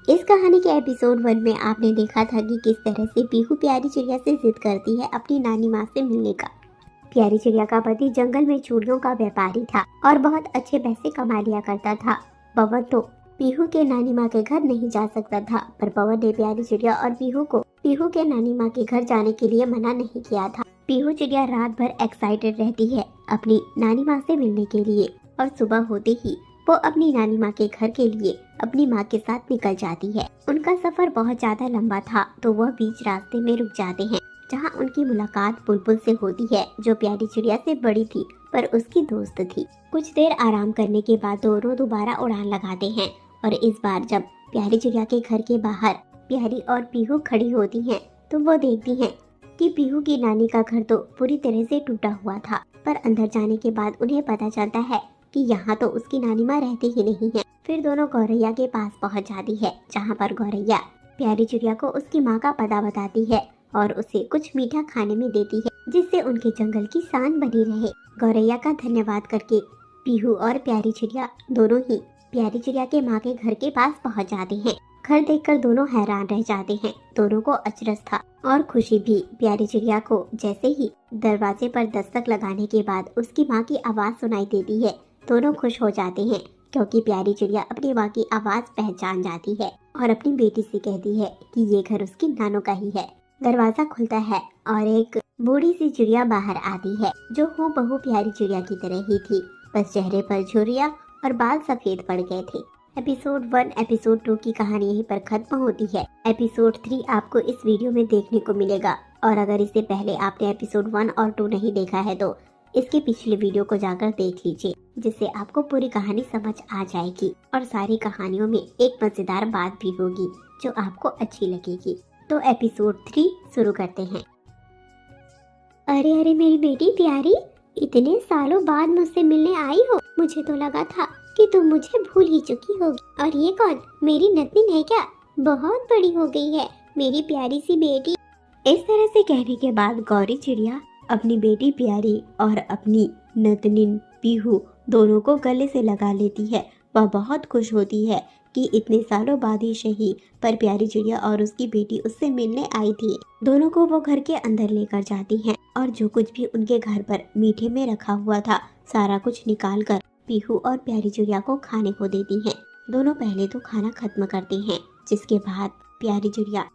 इस कहानी के एपिसोड 1 में आपने देखा था कि किस तरह से पीहू प्यारी चिड़िया से जिद करती है अपनी नानी माँ से मिलने का। प्यारी चिड़िया का पति जंगल में चूड़ियों का व्यापारी था और बहुत अच्छे पैसे कमा लिया करता था। पवन तो पीहू के नानी माँ के घर नहीं जा सकता था, पर पवन ने प्यारी चिड़िया और पीहू को पीहू के नानी माँ के घर जाने के लिए मना नहीं किया था। पीहू चिड़िया रात भर एक्साइटेड रहती है अपनी नानी माँ से मिलने के लिए और सुबह होते ही वो अपनी नानी माँ के घर के लिए अपनी माँ के साथ निकल जाती है। उनका सफर बहुत ज्यादा लंबा था तो वह बीच रास्ते में रुक जाते हैं, जहाँ उनकी मुलाकात बुलबुल से होती है, जो प्यारी चिड़िया से बड़ी थी पर उसकी दोस्त थी। कुछ देर आराम करने के बाद दोनों दोबारा उड़ान लगाते हैं और इस बार जब प्यारी चिड़िया के घर के बाहर प्यारी और पीहू खड़ी होती हैं, तो वो देखती हैं कि पीहू की नानी का घर तो पूरी तरह से टूटा हुआ था, पर अंदर जाने के बाद उन्हें पता चलता है कि यहाँ तो उसकी नानी माँ रहती ही नहीं है। फिर दोनों गौरैया के पास पहुँच जाती है, जहाँ पर गौरैया प्यारी चिड़िया को उसकी माँ का पता बताती है और उसे कुछ मीठा खाने में देती है, जिससे उनके जंगल की शान बनी रहे। गौरैया का धन्यवाद करके पीहू और प्यारी चिड़िया दोनों ही प्यारी चिड़िया के माँ के घर के पास पहुँच जाते हैं। घर देखकर दोनों हैरान रह जाते हैं। दोनों को अचरज था और खुशी भी। प्यारी चिड़िया को जैसे ही दरवाजे पर दस्तक लगाने के बाद उसकी माँ की आवाज़ सुनाई देती है, दोनों खुश हो जाते हैं क्योंकि प्यारी चिड़िया अपनी माँ की आवाज़ पहचान जाती है और अपनी बेटी से कहती है कि ये घर उसकी नानों का ही है। दरवाजा खुलता है और एक बूढ़ी सी चिड़िया बाहर आती है, जो हूबहू प्यारी चिड़िया की तरह ही थी, बस चेहरे पर झुर्रियाँ और बाल सफेद पड़ गए थे। एपिसोड 1 एपिसोड 2 की कहानी यहीं पर खत्म होती है। एपिसोड 3 आपको इस वीडियो में देखने को मिलेगा, और अगर इससे पहले आपने एपिसोड 1 और 2 नहीं देखा है तो इसके पिछले वीडियो को जाकर देख लीजिए, जिससे आपको पूरी कहानी समझ आ जाएगी और सारी कहानियों में एक मजेदार बात भी होगी जो आपको अच्छी लगेगी। तो एपिसोड 3 शुरू करते हैं। अरे अरे मेरी बेटी प्यारी, इतने सालों बाद मुझसे मिलने आई हो। मुझे तो लगा था कि तुम मुझे भूल ही चुकी होगी। और ये कौन, मेरी नतनी है क्या? बहुत बड़ी हो गई है मेरी प्यारी सी बेटी। इस तरह से कहने के बाद गौरी चिड़िया अपनी बेटी प्यारी और अपनी नतनिन पीहू दोनों को गले से लगा लेती है। वह बहुत खुश होती है कि इतने सालों बाद ही सही, पर प्यारी चिड़िया और उसकी बेटी उससे मिलने आई थी। दोनों को वो घर के अंदर लेकर जाती हैं और जो कुछ भी उनके घर पर मीठे में रखा हुआ था, सारा कुछ निकाल कर पीहू और प्यारी चिड़िया को खाने को देती हैं। दोनों पहले तो खाना खत्म करते हैं, जिसके बाद प्यारी चिड़िया,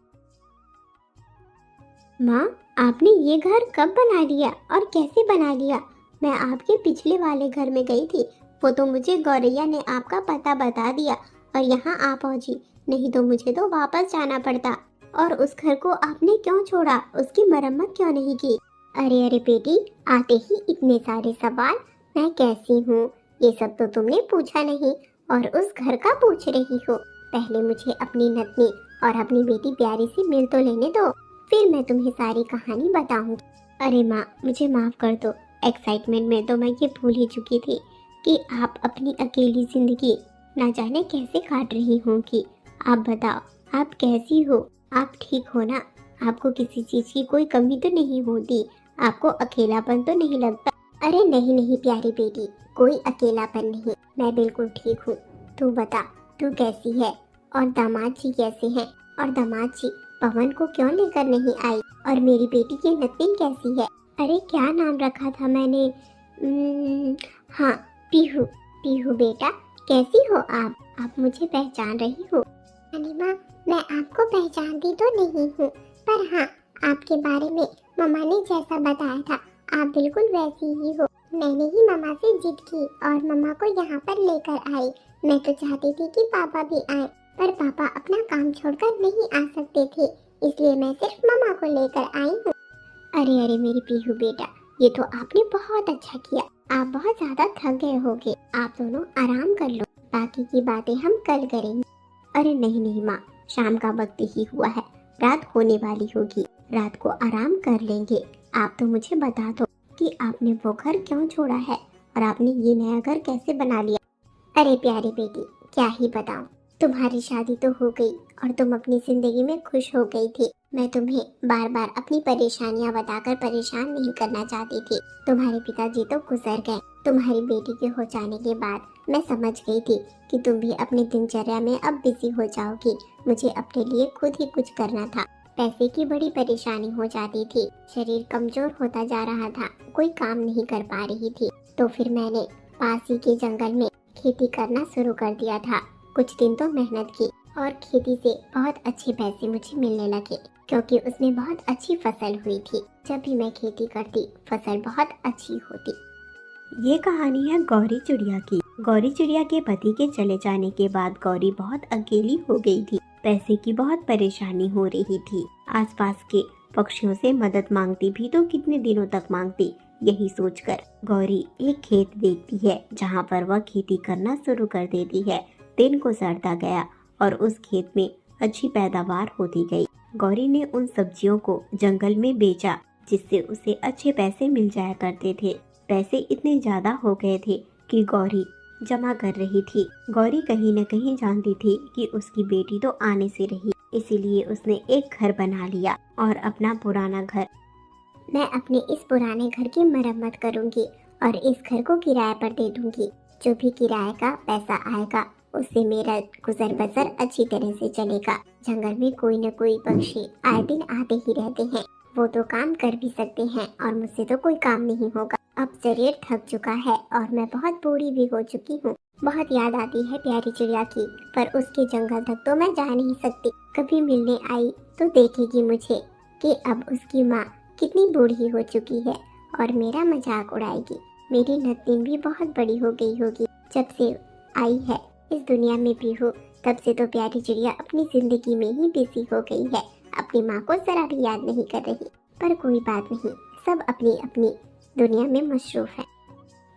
माँ आपने ये घर कब बना लिया और कैसे बना लिया? मैं आपके पिछले वाले घर में गई थी, वो तो मुझे गौरैया ने आपका पता बता दिया और यहाँ आ पहुँची, नहीं तो मुझे तो वापस जाना पड़ता। और उस घर को आपने क्यों छोड़ा, उसकी मरम्मत क्यों नहीं की? अरे अरे बेटी, आते ही इतने सारे सवाल। मैं कैसी हूँ ये सब तो तुमने पूछा नहीं और उस घर का पूछ रही हो। पहले मुझे अपनी नतनी और अपनी बेटी प्यारी से मिल तो लेने दो, फिर मैं तुम्हें सारी कहानी बताऊंगी। अरे माँ, मुझे माफ कर दो, एक्साइटमेंट में तो मैं ये भूल ही चुकी थी कि आप अपनी अकेली जिंदगी ना जाने कैसे काट रही होंगी। आप बताओ, आप कैसी हो? आप ठीक हो ना? आपको किसी चीज की कोई कमी तो नहीं होती? आपको अकेलापन तो नहीं लगता? अरे नहीं नहीं प्यारी बेटी, कोई अकेलापन नहीं, मैं बिल्कुल ठीक हूँ। तू बता, तू कैसी है? और दामाद जी कैसे हैं? और दामाद जी पवन को क्यों लेकर नहीं आई? और मेरी बेटी की नतिन कैसी है? अरे क्या नाम रखा था मैंने? हाँ, पीहू। पीहू बेटा, कैसी हो आप? आप मुझे पहचान रही हो? नानी माँ, मैं आपको पहचानती तो नहीं हूँ, पर हाँ, आपके बारे में मम्मा ने जैसा बताया था आप बिल्कुल वैसी ही हो। मैंने ही मम्मा से जिद की और मम्मा को यहाँ पर लेकर आई। मैं तो चाहती थी कि पापा भी आए, पर पापा अपना काम छोड़कर नहीं आ सकते थे, इसलिए मैं सिर्फ मम्मा को लेकर आई हूँ। अरे अरे मेरी पीहू बेटा, ये तो आपने बहुत अच्छा किया। आप बहुत ज्यादा थक गए होगे, आप दोनों आराम कर लो, बाकी की बातें हम कल करेंगे। अरे नहीं नहीं माँ, शाम का वक्त ही हुआ है, रात होने वाली होगी, रात को आराम कर लेंगे। आप तो मुझे बता दो कि आपने वो घर क्यों छोड़ा है और आपने ये नया घर कैसे बना लिया? अरे प्यारी बेटी, क्या ही बताऊं, तुम्हारी शादी तो हो गई और तुम अपनी जिंदगी में खुश हो गई थी। मैं तुम्हें बार बार अपनी परेशानियां बताकर परेशान नहीं करना चाहती थी। तुम्हारे पिताजी तो गुजर गए। तुम्हारी बेटी के हो जाने के बाद मैं समझ गई थी कि तुम भी अपनी दिनचर्या में अब बिजी हो जाओगी। मुझे अपने लिए खुद ही कुछ करना था। पैसे की बड़ी परेशानी हो जाती थी, शरीर कमजोर होता जा रहा था, कोई काम नहीं कर पा रही थी। तो फिर मैंने पास ही के जंगल में खेती करना शुरू कर दिया था। कुछ दिन तो मेहनत की और खेती से बहुत अच्छे पैसे मुझे मिलने लगे, क्योंकि उसमें बहुत अच्छी फसल हुई थी। जब भी मैं खेती करती, फसल बहुत अच्छी होती। ये कहानी है गौरी चिड़िया की। गौरी चिड़िया के पति के चले जाने के बाद गौरी बहुत अकेली हो गई थी। पैसे की बहुत परेशानी हो रही थी। आसपास के पक्षियों से मदद मांगती भी तो कितने दिनों तक मांगती। यही सोचकर गौरी एक खेत देखती है, जहाँ पर वह खेती करना शुरू कर देती है। दिन गुजरता गया और उस खेत में अच्छी पैदावार होती गई। गौरी ने उन सब्जियों को जंगल में बेचा, जिससे उसे अच्छे पैसे मिल जाया करते थे। पैसे इतने ज्यादा हो गए थे कि गौरी जमा कर रही थी। गौरी कहीं न कहीं जानती थी कि उसकी बेटी तो आने से रही, इसीलिए उसने एक घर बना लिया और अपना पुराना घर। मैं अपने इस पुराने घर की मरम्मत करूंगी और इस घर को किराए पर दे दूंगी। जो भी किराए का पैसा आएगा, उससे मेरा गुजर बसर अच्छी तरह से चलेगा। जंगल में कोई न कोई पक्षी आए दिन आते ही रहते हैं। वो तो काम कर भी सकते हैं और मुझसे तो कोई काम नहीं होगा। अब शरीर थक चुका है और मैं बहुत बूढ़ी भी हो चुकी हूँ। बहुत याद आती है प्यारी चिड़िया की, पर उसके जंगल तक तो मैं जा नहीं सकती। कभी मिलने आई तो देखेगी मुझे कि अब उसकी माँ कितनी बूढ़ी हो चुकी है और मेरा मजाक उड़ाएगी। मेरी नतनी भी बहुत बड़ी हो गई होगी जब से आई है इस दुनिया में पीहू। तब से तो प्यारी चिड़िया अपनी जिंदगी में ही बिजी हो गई है, अपनी माँ को जरा भी याद नहीं कर रही। पर कोई बात नहीं, सब अपनी अपनी दुनिया में मशरूफ है।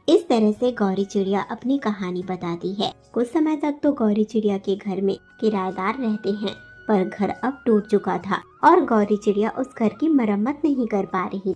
इस तरह से गौरी चिड़िया अपनी कहानी बताती है। कुछ समय तक तो गौरी चिड़िया के घर में किराएदार रहते हैं, पर घर अब टूट चुका था और गौरी चिड़िया उस घर की मरम्मत नहीं कर पा रही।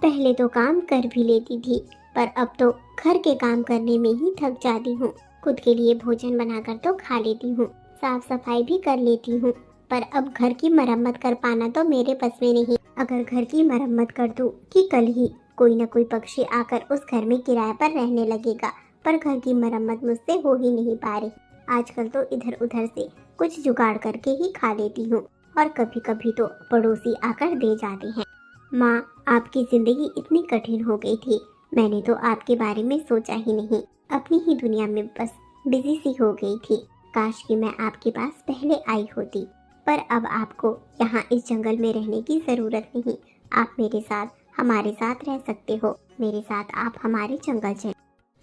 पहले तो काम कर भी लेती थी, पर अब तो घर के काम करने में ही थक जाती हूँ। खुद के लिए भोजन बनाकर तो खा लेती हूँ, साफ सफाई भी कर लेती हूँ, पर अब घर की मरम्मत कर पाना तो मेरे बस में नहीं। अगर घर की मरम्मत कर दूं कि कल ही कोई न कोई पक्षी आकर उस घर में किराए पर रहने लगेगा, पर घर की मरम्मत मुझसे हो ही नहीं पा रही। आजकल तो इधर उधर से कुछ जुगाड़ करके ही खा लेती हूँ और कभी कभी तो पड़ोसी आकर दे जाते हैं। माँ, आपकी जिंदगी इतनी कठिन हो गई थी, मैंने तो आपके बारे में सोचा ही नहीं। अपनी ही दुनिया में बस बिजी सी हो गई थी। काश कि मैं आपके पास पहले आई होती, पर अब आपको यहाँ इस जंगल में रहने की जरूरत नहीं। आप मेरे साथ हमारे साथ रह सकते हो। मेरे साथ आप हमारे जंगल चले।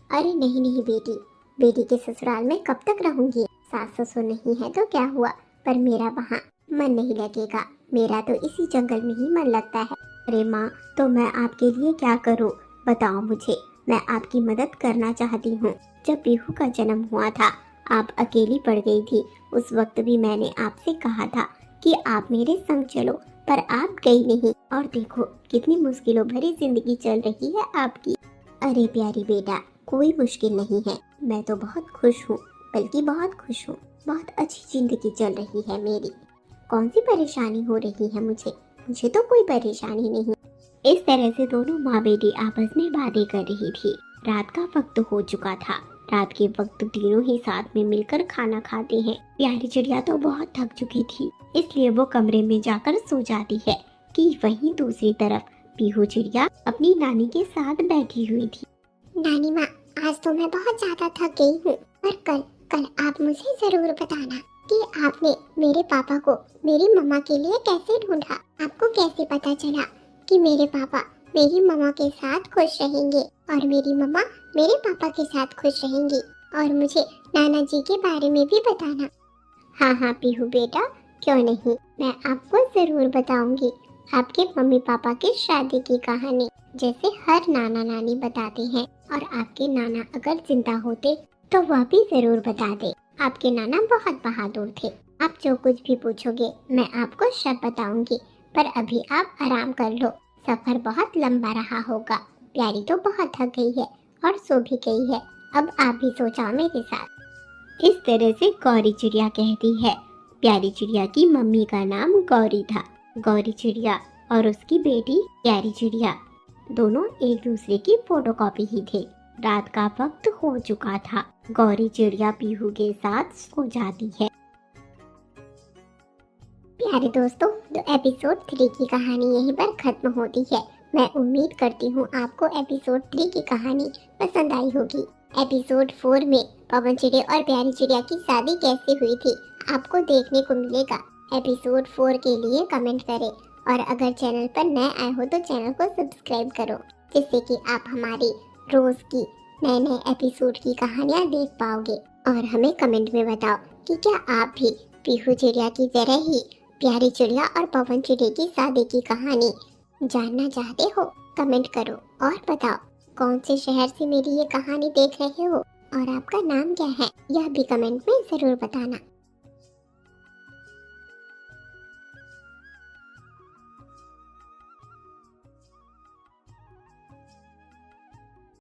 अरे नहीं नहीं बेटी, बेटी के ससुराल में कब तक रहूंगी? सास ससुर नहीं है तो क्या हुआ, पर मेरा वहाँ मन नहीं लगेगा। मेरा तो इसी जंगल में ही मन लगता है। अरे माँ, तो मैं आपके लिए क्या करूँ बताओ मुझे। मैं आपकी मदद करना चाहती हूँ। जब पीहू का जन्म हुआ था, आप अकेली पड़ गई थी। उस वक्त भी मैंने आपसे कहा था कि आप मेरे संग चलो, पर आप गई नहीं। और देखो कितनी मुश्किलों भरी जिंदगी चल रही है आपकी। अरे प्यारी बेटा, कोई मुश्किल नहीं है। मैं तो बहुत खुश हूँ, बल्कि बहुत खुश हूँ। बहुत अच्छी जिंदगी चल रही है मेरी। कौन सी परेशानी हो रही है मुझे? मुझे तो कोई परेशानी नहीं। इस तरह से दोनों माँ बेटी आपस में बातें कर रही थी। रात का वक्त हो चुका था। रात के वक्त तीनों ही साथ में मिलकर खाना खाते हैं। प्यारी चिड़िया तो बहुत थक चुकी थी, इसलिए वो कमरे में जाकर सो जाती है कि वहीं दूसरी तरफ पीहू चिड़िया अपनी नानी के साथ बैठी हुई थी। नानी माँ, आज तो मैं बहुत ज्यादा थक गई हूँ, पर कल कल आप मुझे जरूर बताना कि आपने मेरे पापा को मेरी मम्मा के लिए कैसे ढूंढा। आपको कैसे पता चला कि मेरे पापा मेरी मम्मा के साथ खुश रहेंगे और मेरी मम्मा मेरे पापा के साथ खुश रहेंगी। और मुझे नाना जी के बारे में भी बताना। हाँ हाँ पीहू बेटा, क्यों नहीं, मैं आपको जरूर बताऊंगी आपके मम्मी पापा की शादी की कहानी, जैसे हर नाना नानी बताते हैं। और आपके नाना अगर जिंदा होते तो वह भी जरूर बताते। आपके नाना बहुत बहादुर थे। आप जो कुछ भी पूछोगे मैं आपको सब बताऊंगी, पर अभी आप आराम कर लो। सफर बहुत लंबा रहा होगा। प्यारी तो बहुत थक गई है और सो भी गई है। अब आप भी सो जाओ मेरे साथ। इस तरह से गौरी चिड़िया कहती है। प्यारी चिड़िया की मम्मी का नाम गौरी था। गौरी चिड़िया और उसकी बेटी प्यारी चिड़िया दोनों एक दूसरे की फोटोकॉपी ही थे। रात का वक्त हो चुका था। गौरी चिड़िया पीहू के साथ सो जाती है। प्यारे दोस्तों, तो एपिसोड 3 की कहानी यहीं पर खत्म होती है। मैं उम्मीद करती हूँ आपको एपिसोड 3 की कहानी पसंद आई होगी। एपिसोड 4 में पवन चिड़िया और प्यारी चिड़िया की शादी कैसे हुई थी, आपको देखने को मिलेगा। एपिसोड 4 के लिए कमेंट करें और अगर चैनल पर नए आए हो तो चैनल को सब्सक्राइब करो, जिससे कि आप हमारी रोज की नए एपिसोड की कहानियाँ देख पाओगे। और हमें कमेंट में बताओ कि क्या आप भी पीहू चिड़िया की तरह ही प्यारी चिड़िया और पवन चिड़िया की शादी की कहानी जानना चाहते हो। कमेंट करो और बताओ कौन से शहर से मेरी ये कहानी देख रहे हो और आपका नाम क्या है, यह भी कमेंट में जरूर बताना।